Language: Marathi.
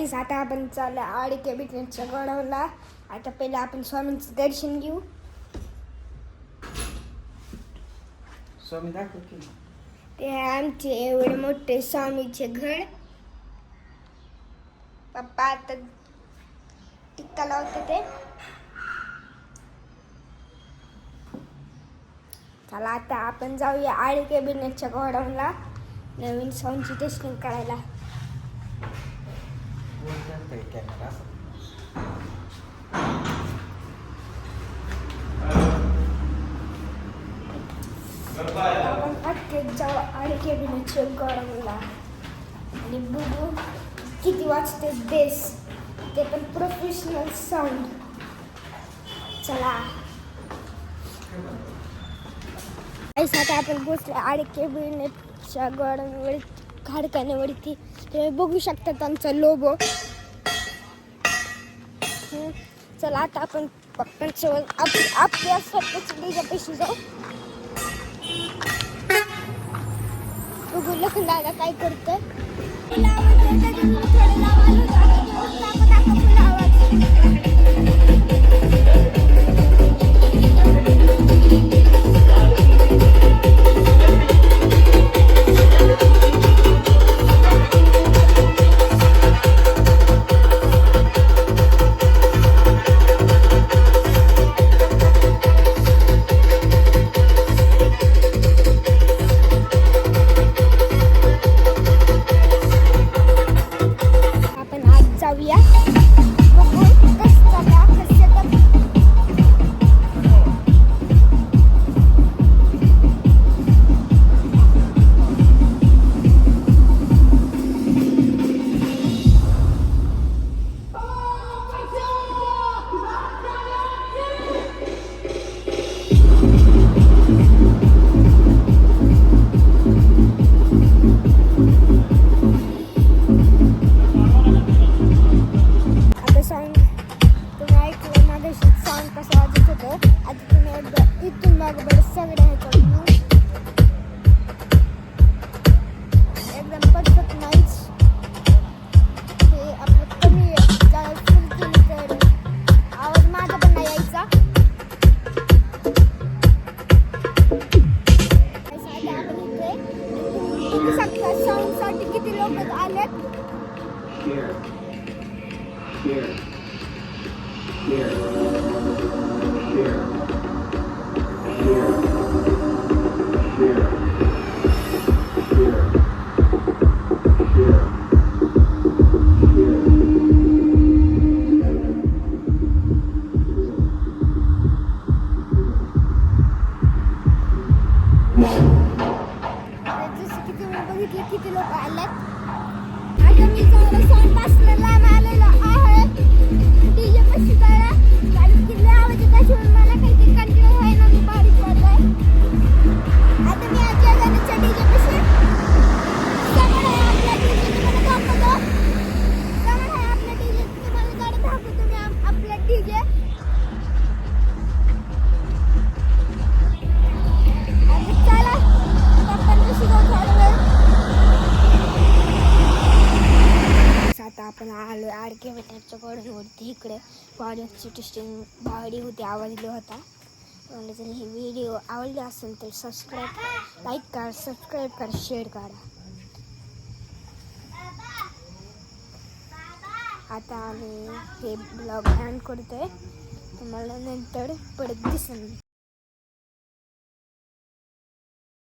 गाईस आता आपण चाललो आडी कॅबिनेटच्या गडावरला. आता पहिले आपण स्वामींचं दर्शन घेऊ. स्वामी दाखव की. ते आमचे एवढे मोठे स्वामीचे घर. पप्पा आता टिक्का लावते ते. चला आता आपण जाऊया आडी कॅबिनेटच्या गडावरला नवीन साऊंडची टेस्टिंग करायला. आपण पटकन जाऊ आडी कॅबिनेटच्या गडावरला आणि बघू किती वाजते बेस, ते पण प्रोफेशनल साऊंड. चला आता आपण पोचलो आडी कॅबिनेटच्या गडावर खाडकाण्यावरती. तुम्ही बघू शकता त्यांचा लोगो. चला आता आपण पप्पांसोबत आपल्या स्वतःच डीजेपाशी जाऊ. बघू लखनदादा काय करतोय. किती लोक आलेत. किती लोक आलेत. आता मी जवळ सॉन्ग बसलेला आलेलो आहे डीजे पाशी जायला. कारण की लय आवाज येत असून मला काही कंटिन्यू व्हायला मी बारीक वाटतंय. आता मी आजी आजाराच्या डीजे पाशी समोर आहे आपला डीजे. तुम्हाला दाखवतो समोर आहे आपला डीजे. तुम्हाला गाडी दाखवतो मी आपला डीजे. आणि चला पप्पांपाशी जाऊ थोडा वेळ. आता आपण आलो आडी कॅबिनेटच्या गडावरती. इकडे ऑडियन्सची टेस्टिंग भारी होती, आवाज दिला होता. जर ही व्हिडिओ आवडली असेल तर लाईक करा, सबस्क्राईब करा, शेअर करा. आता आम्ही हे ब्लॉग एंड करतोय. तुम्हाला नंतर परत दिसेल.